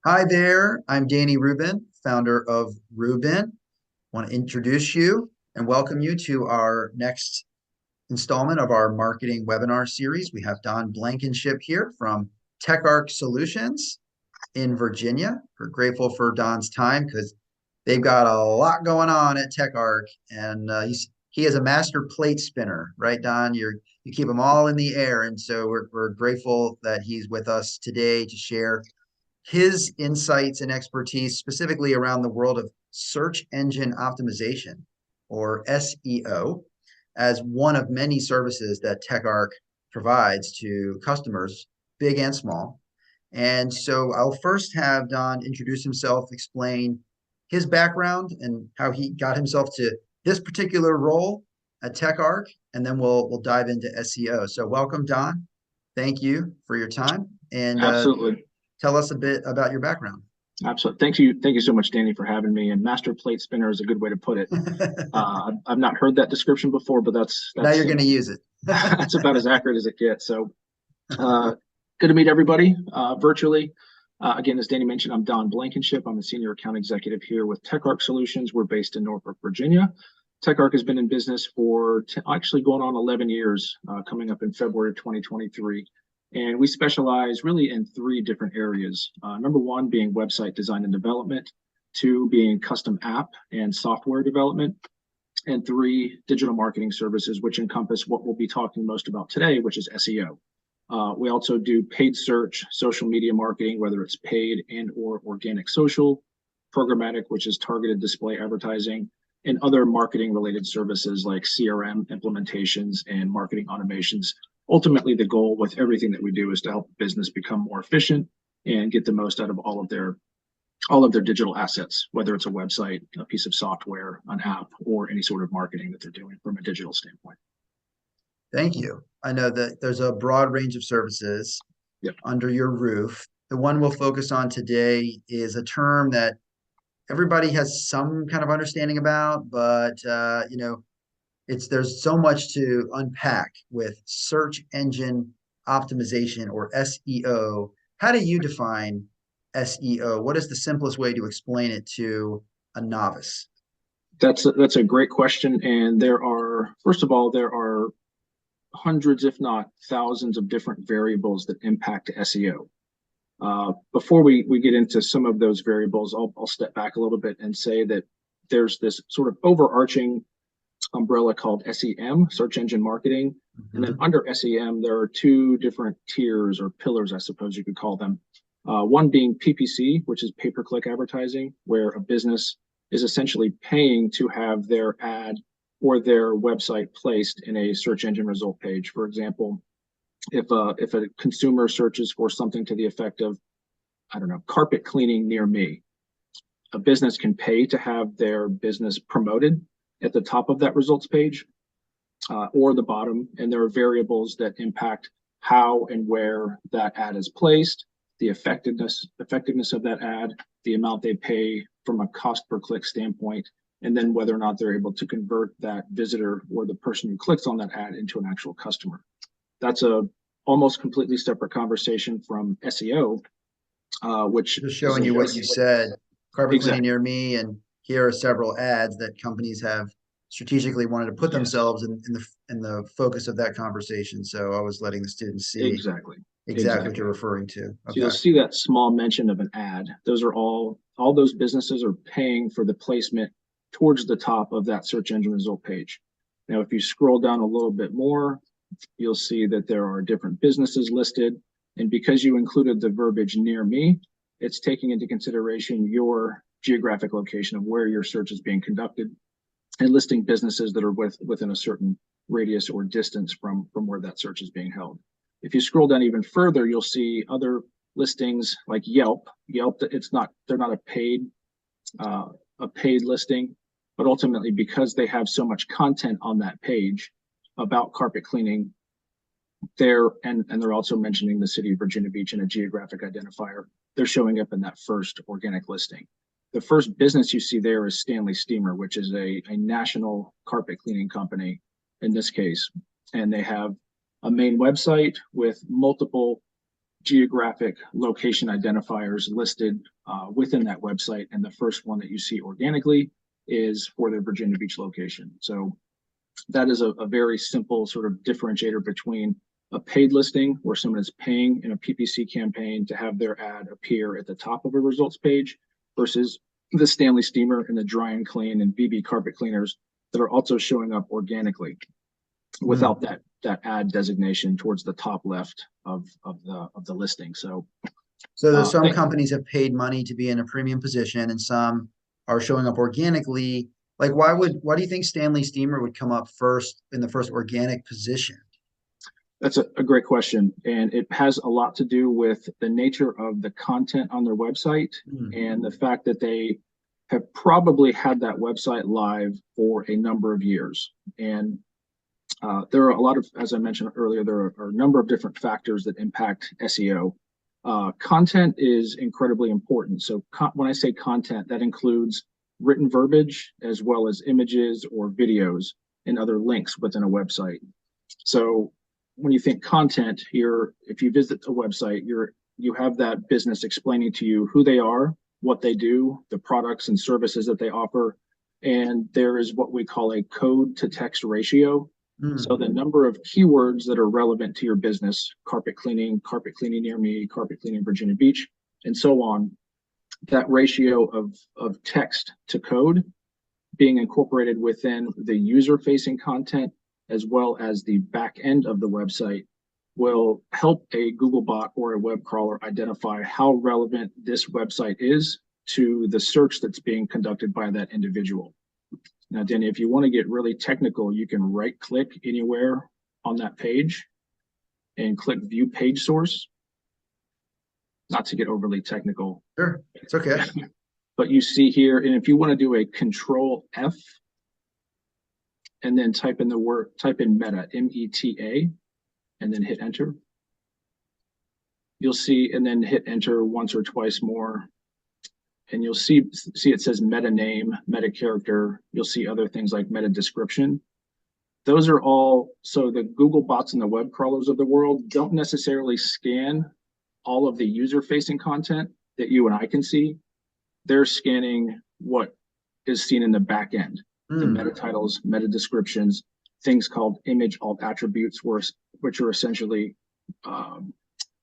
Hi there, I'm Danny Rubin, founder of Rubin. Want to introduce you and welcome you to our next installment of our marketing webinar series. We have Don Blankinship here from TechArk Solutions in Virginia. We're grateful for Don's time because they've got a lot going on at TechArk, and he is a master plate spinner, right, Don? You keep them all in the air, and so we're grateful that he's with us today to share his insights and expertise specifically around the world of search engine optimization, or SEO, as one of many services that TechArk provides to customers, big and small. And so I'll first have Don introduce himself, explain his background and how he got himself to this particular role at TechArk, and then we'll dive into SEO. So welcome, Don. Thank you for your time, and Absolutely. tell us a bit about your background. Absolutely. Thank you so much, Danny, for having me. And master plate spinner is a good way to put it. I've not heard that description before, but Now you're going to use it. that's about as accurate as it gets. So, good to meet everybody virtually. Again, as Danny mentioned, I'm Don Blankinship. I'm a senior account executive here with TechArk Solutions. We're based in Norfolk, Virginia. TechArk has been in business for actually going on 11 years, coming up in February 2023. And we specialize really in three different areas. Number one being website design and development, two being custom app and software development, and three, digital marketing services, which encompass what we'll be talking most about today, which is SEO. We also do paid search, social media marketing, whether it's paid and or organic social, programmatic, which is targeted display advertising, and other marketing related services like CRM implementations and marketing automations. Ultimately, the goal with everything that we do is to help business become more efficient and get the most out of all of their digital assets, whether it's a website, a piece of software, an app, or any sort of marketing that they're doing from a digital standpoint. Thank you. I know that there's a broad range of services Yep. under your roof. The one we'll focus on today is a term that everybody has some kind of understanding about, but there's so much to unpack with search engine optimization, or SEO. How do you define SEO? What is the simplest way to explain it to a novice? That's a great question. And first of all, there are hundreds, if not thousands, of different variables that impact SEO. Before we get into some of those variables, I'll step back a little bit and say that there's this sort of overarching umbrella called SEM, search engine marketing. Mm-hmm. And then under SEM, there are two different tiers or pillars, I suppose you could call them. One being PPC, which is pay-per-click advertising, where a business is essentially paying to have their ad or their website placed in a search engine result page. For example, if a consumer searches for something to the effect of, I don't know, carpet cleaning near me, a business can pay to have their business promoted at the top of that results page or the bottom. And there are variables that impact how and where that ad is placed, the effectiveness of that ad, the amount they pay from a cost per click standpoint, and then whether or not they're able to convert that visitor or the person who clicks on that ad into an actual customer. That's a almost completely separate conversation from SEO, which just showing you what you said, carpet cleaning near me, and here are several ads that companies have strategically wanted to put themselves in the focus of that conversation. So I was letting the students see exactly what you're referring to. Okay. So you'll see that small mention of an ad. Those are all those businesses are paying for the placement towards the top of that search engine result page. Now, if you scroll down a little bit more, you'll see that there are different businesses listed. And because you included the verbiage near me, it's taking into consideration your geographic location of where your search is being conducted and listing businesses that are within a certain radius or distance from where that search is being held. If you scroll down even further, you'll see other listings like Yelp. Yelp, they're not a paid listing, but ultimately because they have so much content on that page about carpet cleaning, they're also mentioning the city of Virginia Beach in a geographic identifier. They're showing up in that first organic listing. The first business you see there is Stanley Steamer, which is a national carpet cleaning company in this case. And they have a main website with multiple geographic location identifiers listed within that website. And the first one that you see organically is for their Virginia Beach location. So that is a very simple sort of differentiator between a paid listing where someone is paying in a PPC campaign to have their ad appear at the top of a results page versus the Stanley Steamer and the Dry and Clean and BB carpet cleaners that are also showing up organically without that ad designation towards the top left of the listing. So some companies have paid money to be in a premium position, and some are showing up organically. Like, why do you think Stanley Steamer would come up first in the first organic position? That's a great question. And it has a lot to do with the nature of the content on their website and the fact that they have probably had that website live for a number of years. And there are a lot of, as I mentioned earlier, there are a number of different factors that impact SEO. Content is incredibly important. So when I say content, that includes written verbiage as well as images or videos and other links within a website. So when you think content, if you visit a website, you have that business explaining to you who they are, what they do, the products and services that they offer, and there is what we call a code to text ratio. So the number of keywords that are relevant to your business, carpet cleaning near me, carpet cleaning Virginia Beach, and so on, that ratio of text to code being incorporated within the user-facing content as well as the back end of the website will help a Google bot or a web crawler identify how relevant this website is to the search that's being conducted by that individual. Now, Danny, if you want to get really technical, you can right-click anywhere on that page and click View Page Source. Not to get overly technical. Sure, it's okay. But you see here, and if you want to do a Control F, and then type in meta, M-E-T-A, and then hit enter. You'll see, and then hit enter once or twice more. And you'll see it says meta name, meta character. You'll see other things like meta description. Those are all, so the Google bots and the web crawlers of the world don't necessarily scan all of the user-facing content that you and I can see. They're scanning what is seen in the back end. The meta titles, meta descriptions, things called image alt attributes, which are essentially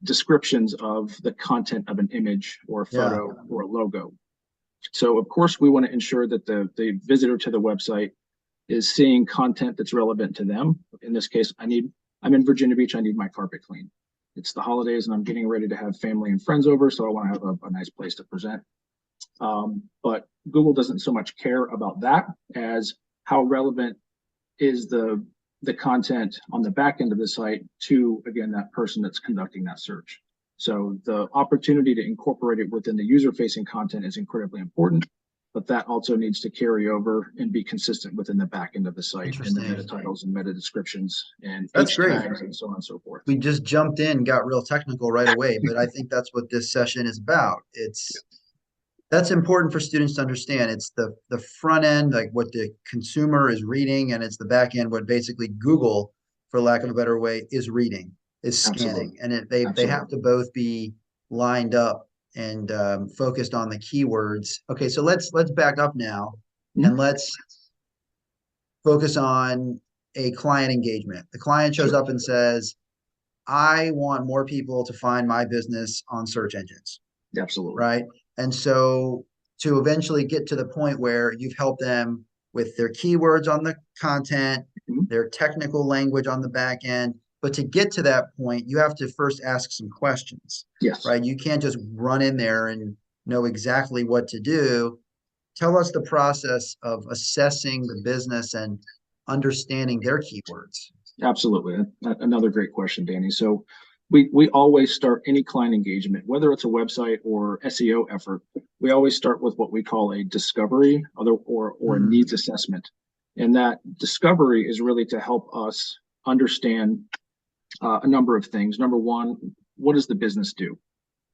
descriptions of the content of an image or a photo or a logo. So of course we want to ensure that the visitor to the website is seeing content that's relevant to them. In this case, I'm in Virginia Beach, I need my carpet clean. It's the holidays and I'm getting ready to have family and friends over, so I want to have a nice place to present. But Google doesn't so much care about that as how relevant is the content on the back end of the site to, again, that person that's conducting that search. So the opportunity to incorporate it within the user-facing content is incredibly important, but that also needs to carry over and be consistent within the back end of the site and the meta titles and meta descriptions and that's H great. tags and so on and so forth. We just jumped in, got real technical right away, but I think that's what this session is about. That's important for students to understand. It's the front end, like what the consumer is reading, and it's the back end, what basically Google, for lack of a better way, is reading, is scanning. Absolutely. And they have to both be lined up and focused on the keywords. Okay, so let's back up now and let's focus on a client engagement. The client shows up and says, I want more people to find my business on search engines. Absolutely. Right. And so to eventually get to the point where you've helped them with their keywords on the content, their technical language on the back end. But to get to that point, you have to first ask some questions. Yes. Right. You can't just run in there and know exactly what to do. Tell us the process of assessing the business and understanding their keywords. Absolutely. Another great question, Danny. So we always start any client engagement, whether it's a website or SEO effort, we always start with what we call a discovery or a needs assessment. And that discovery is really to help us understand a number of things. Number one, what does the business do?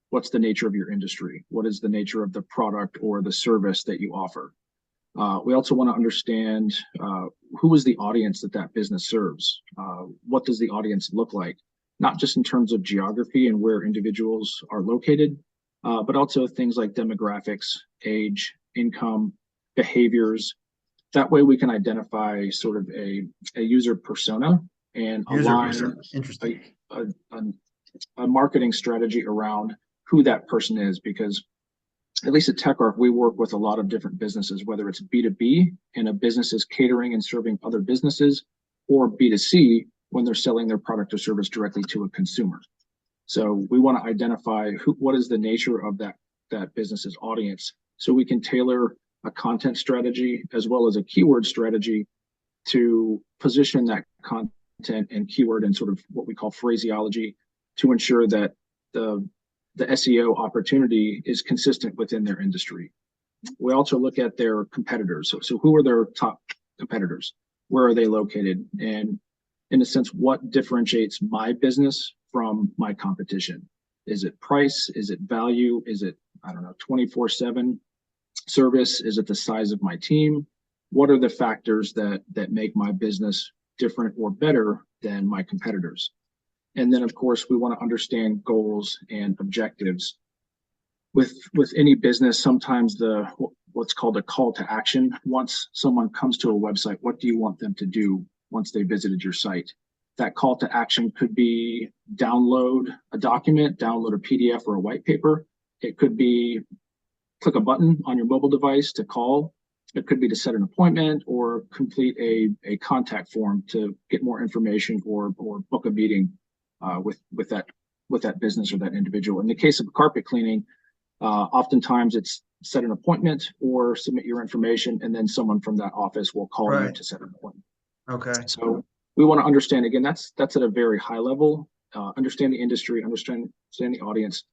What's the nature of your industry? What is the nature of the product or the service that you offer? We also want to understand who is the audience that business serves? What does the audience look like? not just in terms of geography and where individuals are located, but also things like demographics, age, income, behaviors. That way we can identify sort of a user persona and User align persona. Interesting. a marketing strategy around who that person is. Because at least at TechArk, we work with a lot of different businesses, whether it's B2B and a business is catering and serving other businesses, or B2C when they're selling their product or service directly to a consumer. So we want to identify what is the nature of that business's audience, so we can tailor a content strategy as well as a keyword strategy to position that content and keyword and sort of what we call phraseology to ensure that the SEO opportunity is consistent within their industry. We also look at their competitors. So who are their top competitors? Where are they located? And in a sense, what differentiates my business from my competition? Is it price? Is it value? Is it, I don't know, 24/7 service? Is it the size of my team? What are the factors that make my business different or better than my competitors? And then, of course, we want to understand goals and objectives. With any business, sometimes what's called a call to action. Once someone comes to a website, what do you want them to do once they visited your site? That call to action could be download a document, download a PDF or a white paper. It could be click a button on your mobile device to call. It could be to set an appointment or complete a contact form to get more information or book a meeting with that business or that individual. In the case of carpet cleaning, oftentimes it's set an appointment or submit your information, and then someone from that office will call you to set an appointment. Okay. So we want to understand, again, that's at a very high level, understand the industry, understand the audience,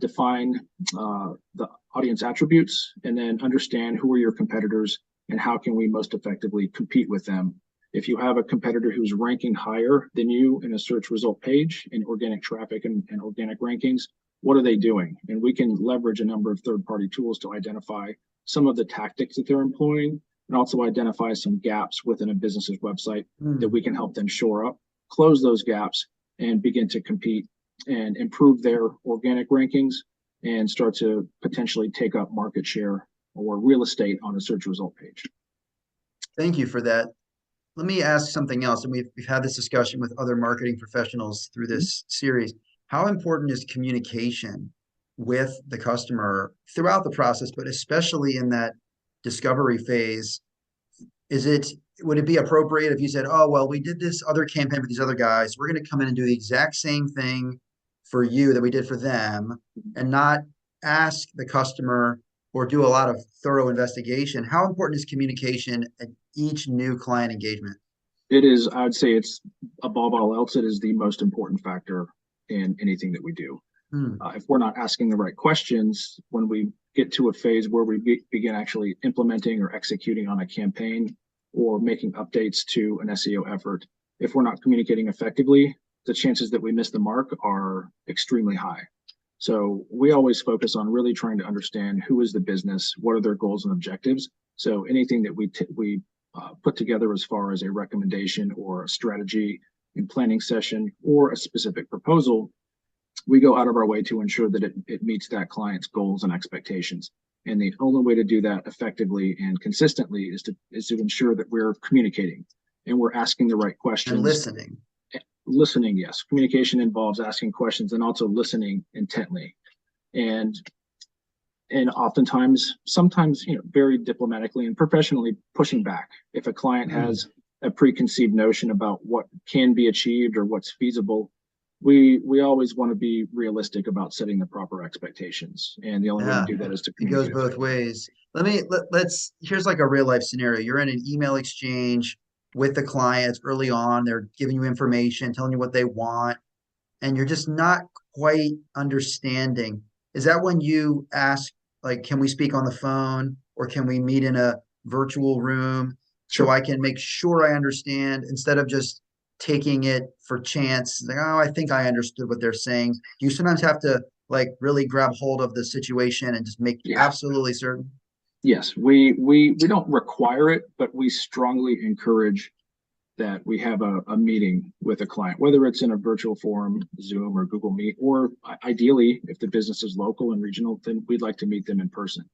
define the audience attributes, and then understand who are your competitors and how can we most effectively compete with them. If you have a competitor who's ranking higher than you in a search result page in organic traffic and organic rankings, what are they doing? And we can leverage a number of third-party tools to identify some of the tactics that they're employing, and also identify some gaps within a business's website that we can help them shore up, close those gaps, and begin to compete and improve their organic rankings and start to potentially take up market share or real estate on a search result page. Thank you for that. Let me ask something else, and we've had this discussion with other marketing professionals through this series. How important is communication with the customer throughout the process, but especially in that discovery phase? Would it be appropriate if you said, oh, well, we did this other campaign with these other guys, we're going to come in and do the exact same thing for you that we did for them, and not ask the customer or do a lot of thorough investigation? How important is communication at each new client engagement? It is, I would say it's above all else, it is the most important factor in anything that we do. If we're not asking the right questions, when we get to a phase where we begin actually implementing or executing on a campaign or making updates to an SEO effort, if we're not communicating effectively, the chances that we miss the mark are extremely high. So we always focus on really trying to understand who is the business, what are their goals and objectives. So anything that we put together as far as a recommendation or a strategy in planning session or a specific proposal, we go out of our way to ensure that it meets that client's goals and expectations. And the only way to do that effectively and consistently is to ensure that we're communicating and we're asking the right questions. And listening. Listening, yes. Communication involves asking questions and also listening intently. And oftentimes, sometimes, very diplomatically and professionally pushing back. If a client has a preconceived notion about what can be achieved or what's feasible, we always want to be realistic about setting the proper expectations. And the only way to do that is to communicate. It goes both ways. Here's like a real life scenario. You're in an email exchange with the clients early on. They're giving you information, telling you what they want, and you're just not quite understanding. Is that when you ask, like, can we speak on the phone or can we meet in a virtual room so I can make sure I understand, instead of just taking it for chance, like, oh, I think I understood what they're saying? Do you sometimes have to like really grab hold of the situation and just make absolutely certain? Yes, we don't require it, but we strongly encourage that we have a meeting with a client, whether it's in a virtual forum, Zoom or Google Meet, or ideally, if the business is local and regional, then we'd like to meet them in person.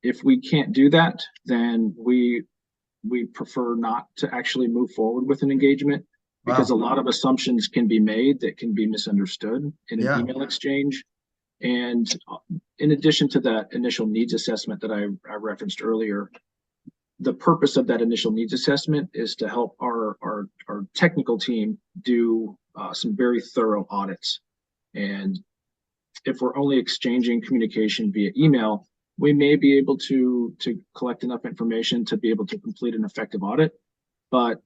If we can't do that, then we prefer not to actually move forward with an engagement, because a lot of assumptions can be made that can be misunderstood in an email exchange. And in addition to that initial needs assessment that I referenced earlier, the purpose of that initial needs assessment is to help our technical team do some very thorough audits. And if we're only exchanging communication via email, we may be able to collect enough information to be able to complete an effective audit, but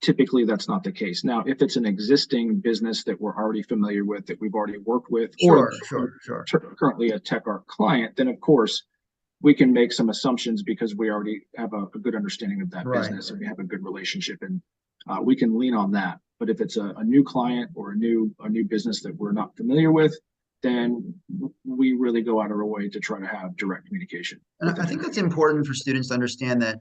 typically that's not the case. Now, if it's an existing business that we're already familiar with, that we've already worked with, or currently a TechArk client, then of course we can make some assumptions because we already have a good understanding of that business and we have a good relationship, and we can lean on that. But if it's a new client or a new business that we're not familiar with, then we really go out of our way to try to have direct communication. And I think that's important for students to understand that,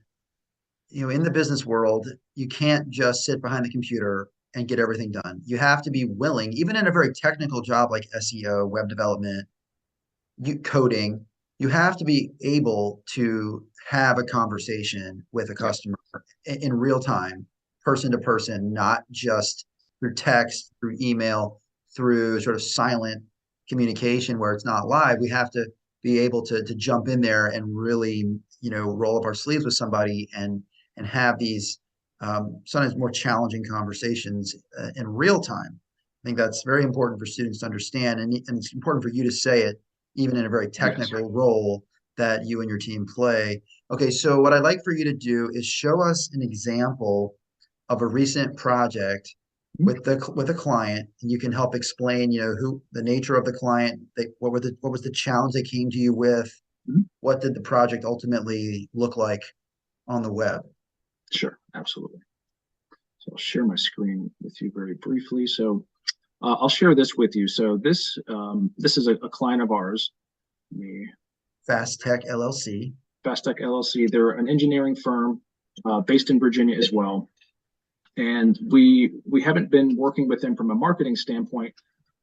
in the business world, you can't just sit behind the computer and get everything done. You have to be willing, even in a very technical job like SEO, web development, coding, you have to be able to have a conversation with a customer in real time, person to person, not just through text, through email, through sort of silent communication where it's not live. We have to be able to jump in there and really, roll up our sleeves with somebody and have these sometimes more challenging conversations in real time. I think that's very important for students to understand, and it's important for you to say it, even in a very technical role that you and your team play. Okay, so what I'd like for you to do is show us an example of a recent project with a client, and you can help explain, who the nature of the client, what was the challenge they came to you with, what did the project ultimately look like on the web? Sure, absolutely. So I'll share my screen with you very briefly. So I'll share this with you. So this is a client of ours, Fast Tech LLC. Fast Tech LLC. They're an engineering firm based in Virginia as well. And we haven't been working with them from a marketing standpoint,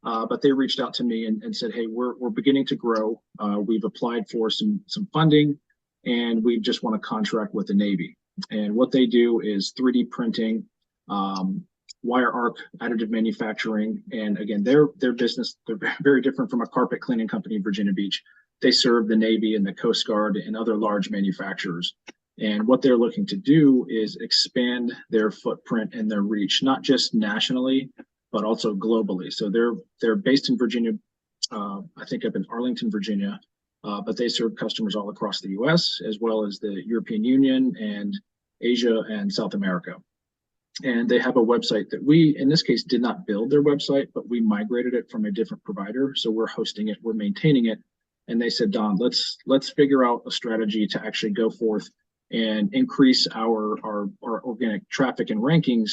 but they reached out to me and said, hey, we're beginning to grow. We've applied for some funding, and we just want to contract with the Navy. And what they do is 3D printing, wire arc, additive manufacturing. And again, their business, they're very different from a carpet cleaning company in Virginia Beach. They serve the Navy and the Coast Guard and other large manufacturers. And what they're looking to do is expand their footprint and their reach, not just nationally, but also globally. So they're based in Virginia, I think up in Arlington, Virginia, but they serve customers all across the US, as well as the European Union and Asia and South America. And they have a website that we, in this case, did not build their website, but we migrated it from a different provider. So we're hosting it, we're maintaining it. And they said, Don, let's figure out a strategy to actually go forth and increase our organic traffic and rankings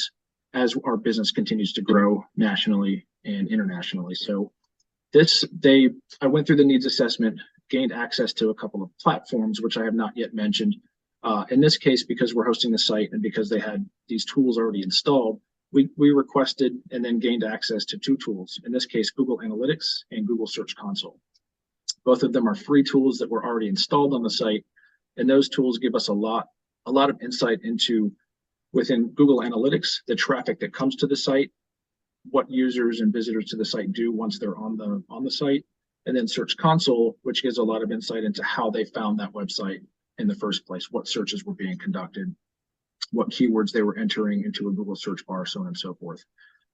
as our business continues to grow nationally and internationally. So I went through the needs assessment, gained access to a couple of platforms, which I have not yet mentioned. In this case, because we're hosting the site and because they had these tools already installed, we requested and then gained access to two tools. In this case, Google Analytics and Google Search Console. Both of them are free tools that were already installed on the site. And those tools give us a lot of insight into, within Google Analytics, the traffic that comes to the site, what users and visitors to the site do once they're on the site, and then Search Console, which gives a lot of insight into how they found that website in the first place, what searches were being conducted, what keywords they were entering into a Google search bar, so on and so forth.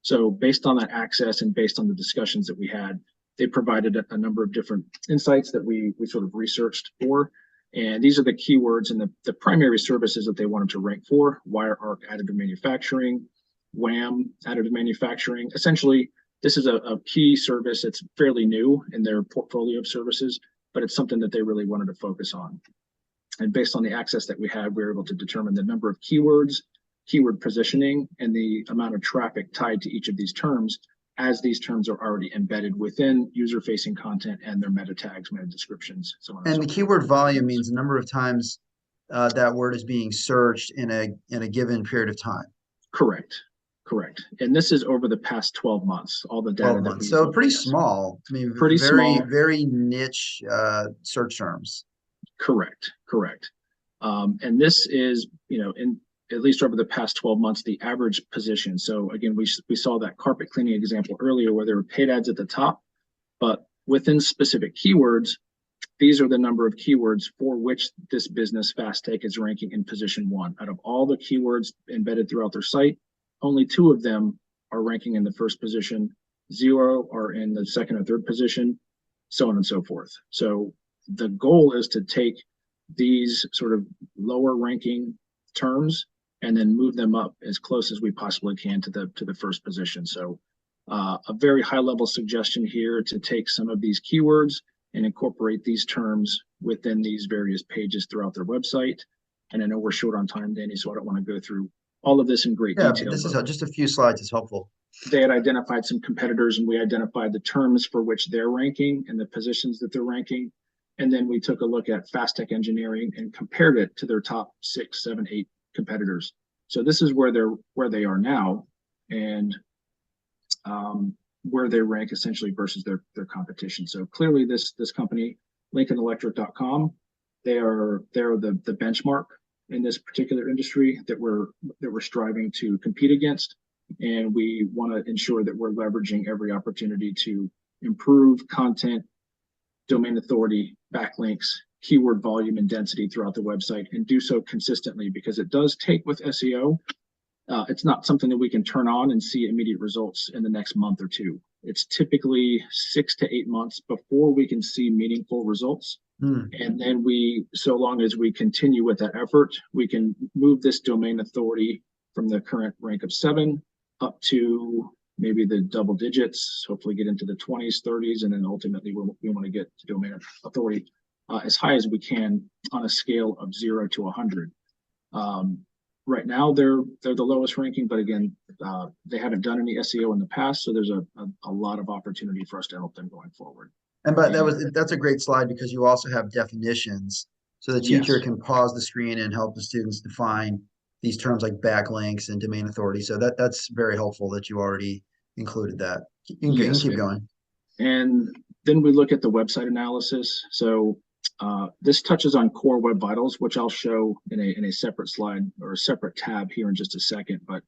So based on that access and based on the discussions that we had, they provided a number of different insights that we sort of researched for. And these are the keywords and the primary services that they wanted to rank for: wire arc additive manufacturing, WAM additive manufacturing. Essentially, this is a key service. It's fairly new in their portfolio of services, but it's something that they really wanted to focus on. And based on the access that we had, we were able to determine the number of keywords, keyword positioning, and the amount of traffic tied to each of these terms, as these terms are already embedded within user-facing content and their meta tags, meta descriptions, so on. And the keyword volume means the number of times that word is being searched in a given period of time. Correct. Correct. And this is over the past 12 months, all the data 12 that months. we So pretty yes. small. I mean, Pretty very, small. very niche search terms. Correct. Correct. And this is, in at least over the past 12 months, the average position. So again, we saw that carpet cleaning example earlier where there were paid ads at the top, but within specific keywords, these are the number of keywords for which this business Fast Take is ranking in position 1. Out of all the keywords embedded throughout their site, only 2 of them are ranking in the first position, 0 are in the second or third position, so on and so forth. So the goal is to take these sort of lower ranking terms and then move them up as close as we possibly can to the first position. So a very high level suggestion here to take some of these keywords and incorporate these terms within these various pages throughout their website. And I know we're short on time, Danny, so I don't want to go through all of this in great detail. This is just a few slides is helpful. They had identified some competitors, and we identified the terms for which they're ranking and the positions that they're ranking. And then we took a look at Fast Tech Engineering and compared it to their top 6, 7, 8 competitors. So this is where they are now, and where they rank essentially versus their competition. So clearly this company, LincolnElectric.com, they're the benchmark in this particular industry that we're striving to compete against. And we want to ensure that we're leveraging every opportunity to improve content, domain authority, backlinks, keyword volume and density throughout the website, and do so consistently, because it does take with SEO. It's not something that we can turn on and see immediate results in the next month or 2. It's typically 6 to 8 months before we can see meaningful results. And then so long as we continue with that effort, we can move this domain authority from the current rank of 7 up to maybe the double digits, hopefully get into the 20s, 30s, and then ultimately we want to get to domain authority as high as we can on a scale of 0 to 100. Right now, they're the lowest ranking, but again, they haven't done any SEO in the past, so there's a lot of opportunity for us to help them going forward. But that's a great slide, because you also have definitions, so the teacher can pause the screen and help the students define these terms like backlinks and domain authority. So that's very helpful that you already included that. You can keep going. And then we look at the website analysis. So this touches on core web vitals, which I'll show in a separate slide or a separate tab here in just a second. But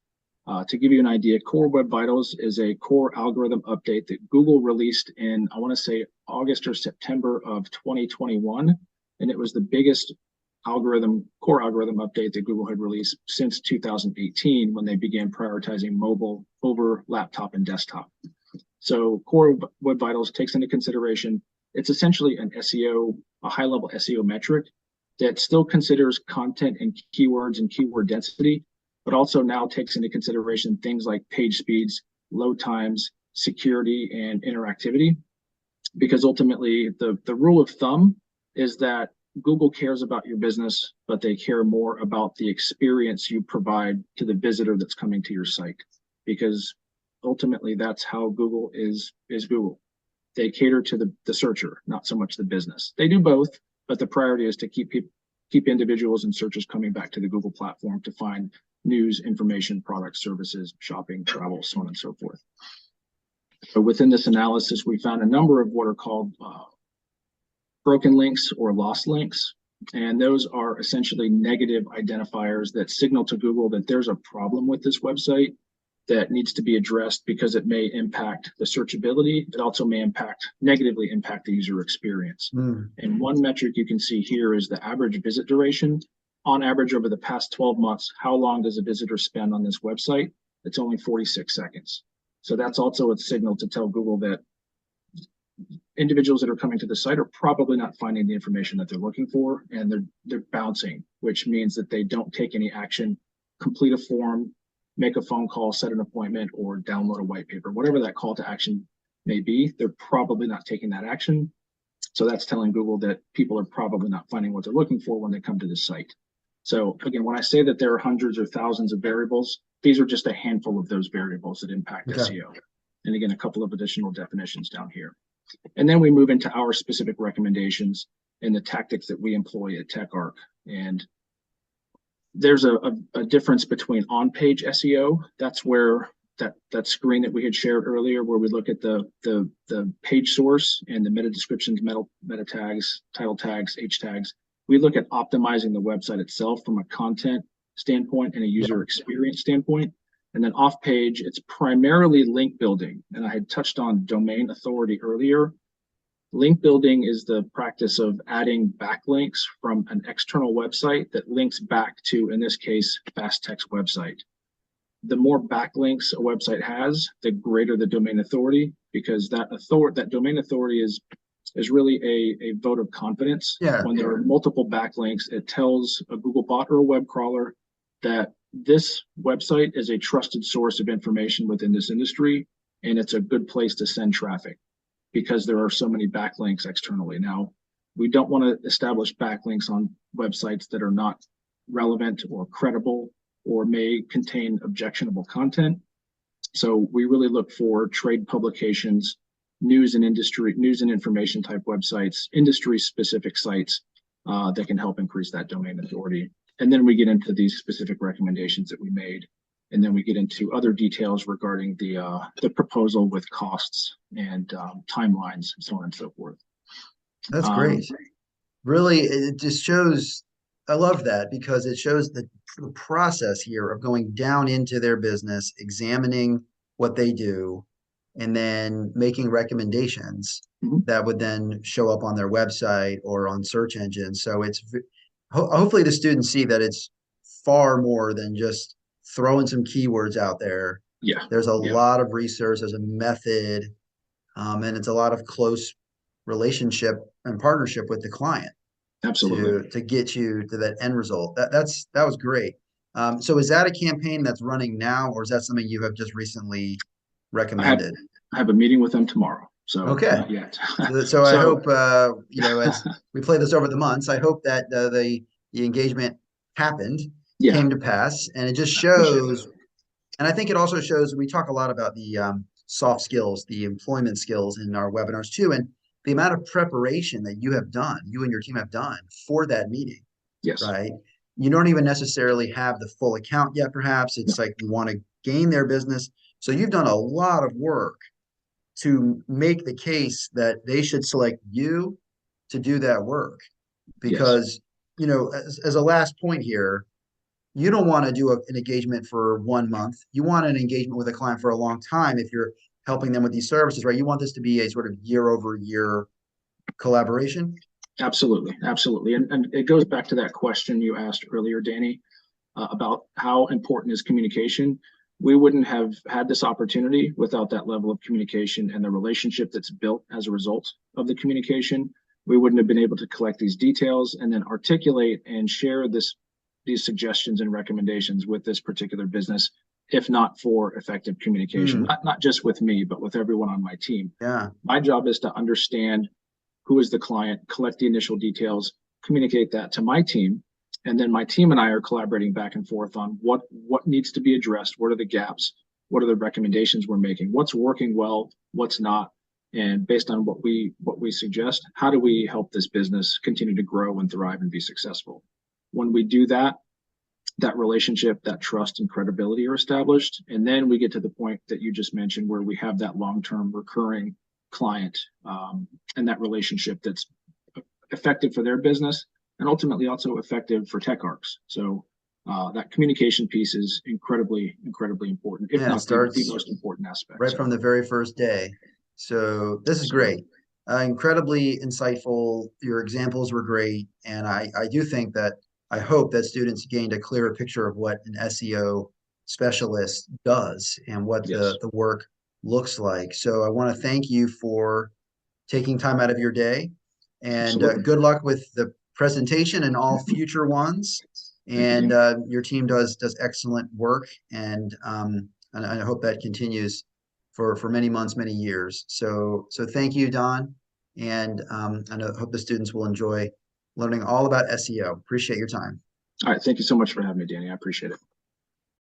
to give you an idea, core web vitals is a core algorithm update that Google released in, I want to say, August or September of 2021. And it was the biggest core algorithm update that Google had released since 2018, when they began prioritizing mobile over laptop and desktop. So core web vitals takes into consideration, it's essentially a high-level SEO metric that still considers content and keywords and keyword density, but also now takes into consideration things like page speeds, load times, security, and interactivity. Because ultimately, the rule of thumb is that Google cares about your business, but they care more about the experience you provide to the visitor that's coming to your site. Because ultimately, that's how Google is Google. They cater to the searcher, not so much the business. They do both, but the priority is to keep individuals and searchers coming back to the Google platform to find news, information, products, services, shopping, travel, so on and so forth. So within this analysis, we found a number of what are called broken links or lost links. And those are essentially negative identifiers that signal to Google that there's a problem with this website that needs to be addressed, because it may impact the searchability. It also may negatively impact the user experience. And one metric you can see here is the average visit duration. On average, over the past 12 months, how long does a visitor spend on this website? It's only 46 seconds. So that's also a signal to tell Google that individuals that are coming to the site are probably not finding the information that they're looking for, and they're bouncing, which means that they don't take any action, complete a form, make a phone call, set an appointment, or download a white paper. Whatever that call to action may be, they're probably not taking that action. So that's telling Google that people are probably not finding what they're looking for when they come to the site. So again, when I say that there are hundreds or thousands of variables, these are just a handful of those variables that impact SEO. And again, a couple of additional definitions down here. And then we move into our specific recommendations and the tactics that we employ at TechArk. And there's a difference between on-page SEO. That's where that screen that we had shared earlier, where we look at the page source and the meta descriptions, meta tags, title tags, H tags. We look at optimizing the website itself from a content standpoint and a user experience standpoint. And then off page, it's primarily link building. And I had touched on domain authority earlier. Link building is the practice of adding backlinks from an external website that links back to, in this case, fast text website. The more backlinks a website has, the greater the domain authority, because that domain authority is really a vote of confidence. Yeah. When there are multiple backlinks, it tells a Google bot or a web crawler that this website is a trusted source of information within this industry, and it's a good place to send traffic because there are so many backlinks externally. Now, we don't want to establish backlinks on websites that are not relevant or credible or may contain objectionable content. So we really look for trade publications, news and information type websites, industry specific sites that can help increase that domain authority. And then we get into these specific recommendations that we made. And then we get into other details regarding the proposal with costs and timelines, and so on and so forth. That's great. Really, it just shows, I love that because it shows the process here of going down into their business, examining what they do, and then making recommendations that would then show up on their website or on search engines. So it's hopefully the students see that it's far more than just throwing some keywords out there. Yeah. There's a lot of research, there's a method, and it's a lot of close relationship and partnership with the client. Absolutely. To get you to that end result. That was great. So is that a campaign that's running now, or is that something you have just recently recommended? I have a meeting with them tomorrow. So okay. Not yet. so I hope as we play this over the months, I hope that the engagement happened, came to pass, and it just shows. And I think it also shows, we talk a lot about the soft skills, the employment skills in our webinars too, and the amount of preparation that you and your team have done for that meeting. Yes. Right. You don't even necessarily have the full account yet, perhaps. It's like you want to gain their business. So you've done a lot of work to make the case that they should select you to do that work. Because, as a last point here, you don't want to do an engagement for 1 month. You want an engagement with a client for a long time if you're helping them with these services, right? You want this to be a sort of year over year collaboration. Absolutely. And it goes back to that question you asked earlier, Danny, about how important is communication. We wouldn't have had this opportunity without that level of communication and the relationship that's built as a result of the communication. We wouldn't have been able to collect these details and then articulate and share these suggestions and recommendations with this particular business, if not for effective communication, not just with me, but with everyone on my team. Yeah. My job is to understand who is the client, collect the initial details, communicate that to my team. And then my team and I are collaborating back and forth on what needs to be addressed. What are the gaps? What are the recommendations we're making? What's working well? What's not? And based on what we suggest, how do we help this business continue to grow and thrive and be successful? When we do that, that relationship, that trust and credibility are established. And then we get to the point that you just mentioned where we have that long-term recurring client and that relationship that's effective for their business and ultimately also effective for TechArk's. So that communication piece is incredibly important, if not the most important aspect. Right from the very first day. So this is great. Incredibly insightful. Your examples were great. And I do think that I hope that students gained a clearer picture of what an SEO specialist does and what the work looks like. So I want to thank you for taking time out of your day, and good luck with the presentation and all future ones. And your team does excellent work, and I hope that continues for many months, many years. So thank you, Don, and I hope the students will enjoy learning all about SEO. Appreciate your time. All right. Thank you so much for having me, Danny. I appreciate it.